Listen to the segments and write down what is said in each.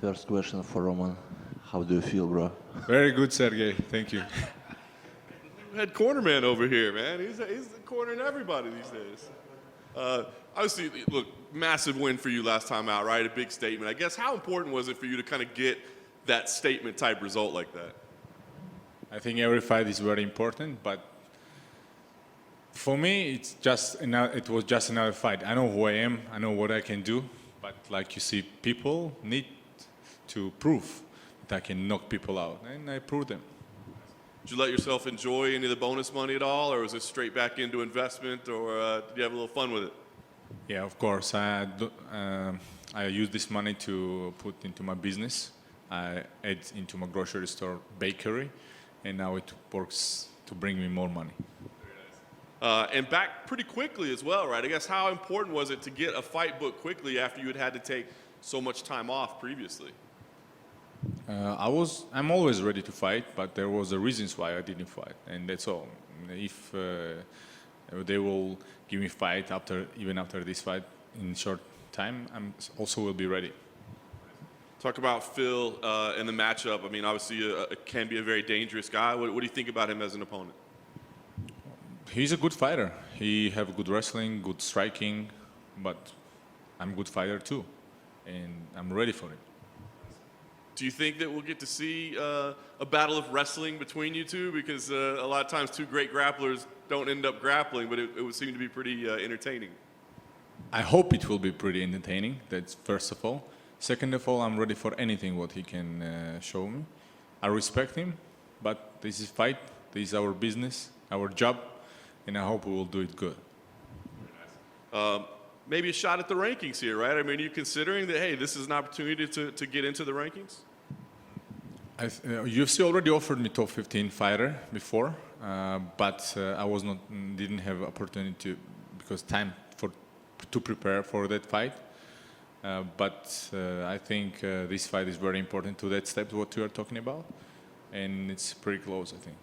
First question for Roman. How do you feel, bro? Very good, Sergey. Thank you. Head corner man over here, man. He's cornering everybody these days. Obviously, look, massive win for you last time out, right? A big statement. I guess how important was it for you to kind of get that statement type result like that? I think every fight is very important, but for me, it was just another fight. I know who I am. I know what I can do. But like you see, people need to prove that I can knock people out, and I proved them. Did you let yourself enjoy any of the bonus money at all, or was it straight back into investment, or did you have a little fun with it? Yeah, of course. I use this money to put into my business. I add into my grocery store bakery, and now it works to bring me more money. And back pretty quickly as well, right? I guess how important was it to get a fight booked quickly after you had to take so much time off previously? I'm always ready to fight, but there was a reasons why I didn't fight, and that's all. If they will give me fight even after this fight in short time, I'm also will be ready. Talk about Phil and the matchup. I mean, obviously, it can be a very dangerous guy. What do you think about him as an opponent? He's a good fighter. He have good wrestling, good striking, but I'm a good fighter too, and I'm ready for it. Do you think that we'll get to see a battle of wrestling between you two? Because a lot of times two great grapplers don't end up grappling, but it would seem to be pretty entertaining. I hope it will be pretty entertaining, that's first of all. Second of all, I'm ready for anything what he can show me. I respect him, but this is fight, this is our business, our job, and I hope we will do it good. Maybe a shot at the rankings here, right? I mean, are you considering that, hey, this is an opportunity to get into the rankings? UFC already offered me top 15 fighter before, but I didn't have opportunity because time to prepare for that fight. But I think this fight is very important to that step, what you are talking about, and it's pretty close, I think.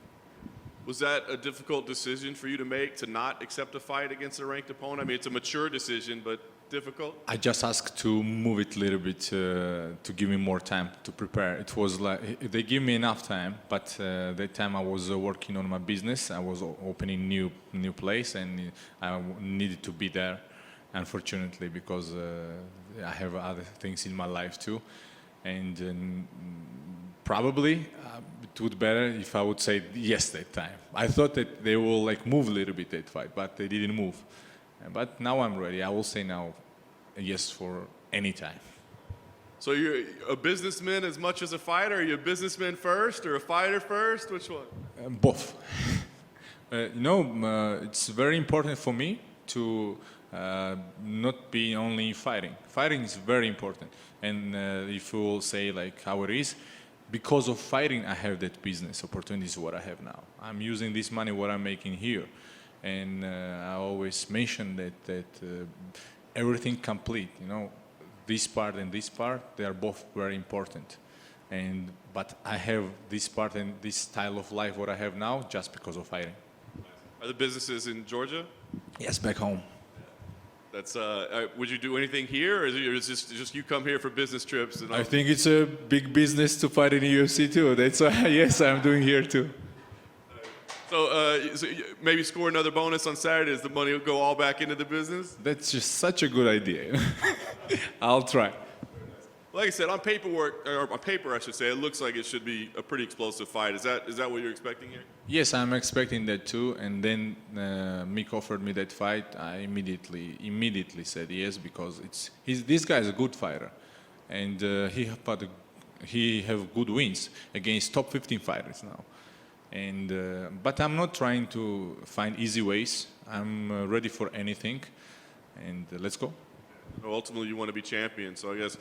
Was that a difficult decision for you to make, to not accept a fight against a ranked opponent? I mean, it's a mature decision, but difficult? I just asked to move it a little bit to give me more time to prepare. It was like they give me enough time, but that time I was working on my business. I was opening new place, and I needed to be there, unfortunately, because I have other things in my life too, and probably it would be better if I would say yes that time. I thought that they will like move a little bit that fight, but they didn't move. But now I'm ready. I will say now yes for any time. So you're a businessman as much as a fighter? Are you a businessman first or a fighter first? Which one? Both. It's very important for me to not be only fighting. Fighting is very important. And if you will say like how it is, because of fighting, I have that business opportunities what I have now. I'm using this money what I'm making here, and I always mention that everything complete. This part and this part, they are both very important. But I have this part and this style of life what I have now just because of fighting. Are the businesses in Georgia? Yes, back home. That's. Would you do anything here, or is this just you come here for business trips? And all? I think it's a big business to fight in the UFC too. That's why, yes, I'm doing here too. So maybe score another bonus on Saturday. Does the money go all back into the business? That's just such a good idea. I'll try. Like I said, on paper, I should say, it looks like it should be a pretty explosive fight. Is that what you're expecting here? Yes, I'm expecting that too. And then Mick offered me that fight. I immediately said yes because this guy is a good fighter, and he have good wins against top 15 fighters now. But I'm not trying to find easy ways. I'm ready for anything, and let's go. Ultimately, you want to be champion. So I guess,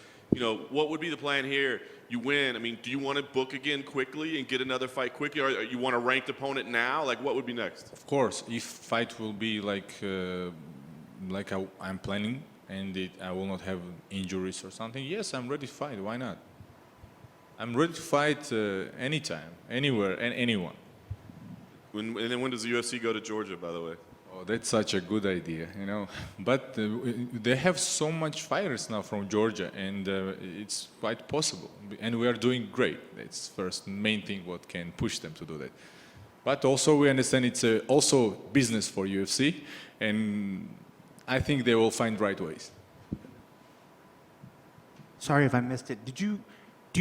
what would be the plan here? You win. I mean, do you want to book again quickly and get another fight quickly, or you want a ranked opponent now? Like, what would be next? Of course, if fight will be like I'm planning, and I will not have injuries or something, yes, I'm ready to fight. Why not? I'm ready to fight anytime, anywhere, and anyone. And then when does the UFC go to Georgia, by the way? Oh, that's such a good idea, you know. But they have so much fighters now from Georgia, and it's quite possible. And we are doing great. That's first main thing what can push them to do that. But also we understand it's also business for UFC, and I think they will find right ways. Sorry if I missed it. Do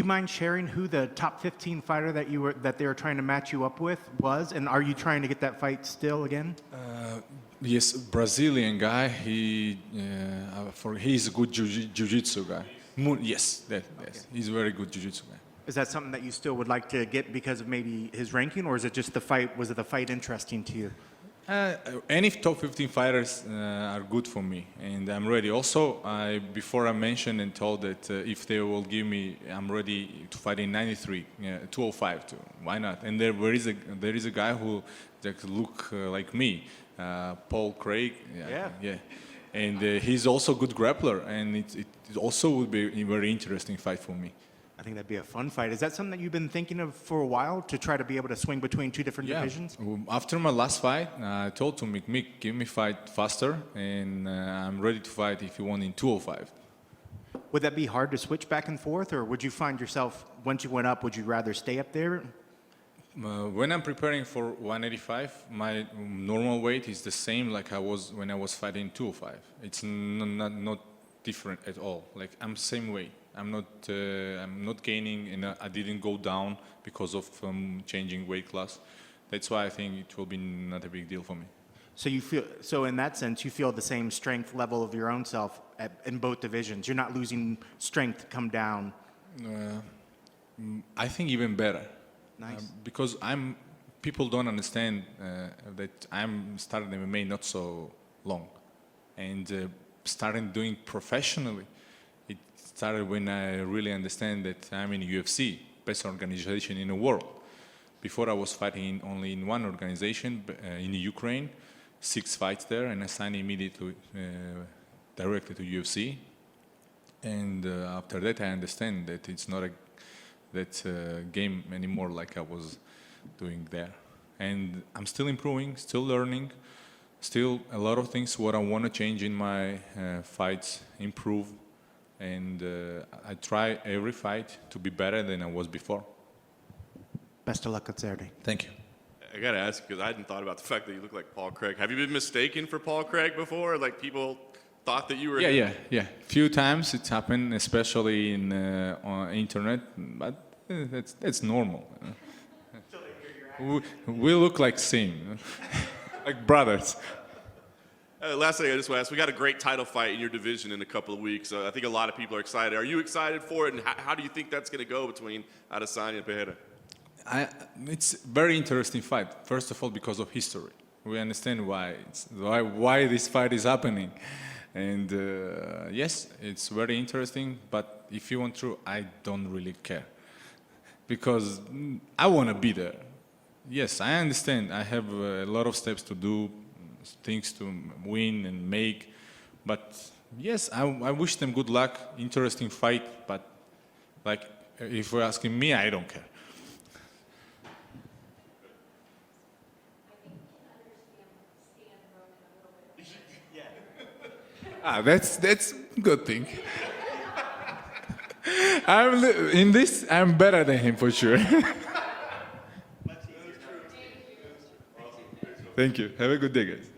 you mind sharing who the top 15 fighter that they were trying to match you up with was? And are you trying to get that fight still again? Yes, Brazilian guy. He's a good jiu-jitsu guy. Yes, he's a very good jiu-jitsu guy. Is that something that you still would like to get because of maybe his ranking, or is it just the fight? Was it the fight interesting to you? Any top 15 fighters are good for me, and I'm ready. Also, before I mentioned and told that if they will give me, I'm ready to fight in 93, 205 too. Why not? And there is a guy who that look like me, Paul Craig. Yeah. And he's also a good grappler, and it also would be a very interesting fight for me. I think that'd be a fun fight. Is that something that you've been thinking of for a while, to try to be able to swing between two different divisions? After my last fight, I told to Mick, give me fight faster, and I'm ready to fight if you want in 205. Would that be hard to switch back and forth, or would you find yourself, once you went up, would you rather stay up there? When I'm preparing for 185, my normal weight is the same like I was when I was fighting 205. It's not different at all. Like I'm same weight. I'm not gaining, and I didn't go down because of changing weight class. That's why I think it will be not a big deal for me. So in that sense, you feel the same strength level of your own self in both divisions. You're not losing strength to come down. I think even better. Nice. Because people don't understand that I'm starting MMA not so long, and starting doing professionally. It started when I really understand that I'm in UFC, best organization in the world. Before I was fighting only in one organization in Ukraine, 6 fights there, and I signed immediately directly to UFC. And after that, I understand that it's not that game anymore like I was doing there. And I'm still improving, still learning, still a lot of things what I want to change in my fights, improve. And I try every fight to be better than I was before. Best of luck on Saturday. Thank you. I got to ask, because I hadn't thought about the fact that you look like Paul Craig. Have you been mistaken for Paul Craig before? Like people thought that you were him? Yeah. Few times it's happened, especially in on internet, but that's normal. We look like same, like brothers. Last thing I just want to ask, we got a great title fight in your division in a couple of weeks. I think a lot of people are excited. Are you excited for it, and how do you think that's going to go between Adesanya and Pereira? It's a very interesting fight. First of all, because of history. We understand why this fight is happening. And yes, it's very interesting, but if you want to, I don't really care. Because I want to be there. Yes, I understand. I have a lot of steps to do, things to win and make. But yes, I wish them good luck, interesting fight, but like if you're asking me, I don't care. That's a good thing. I'm better than him for sure. Thank you. Have a good day, guys.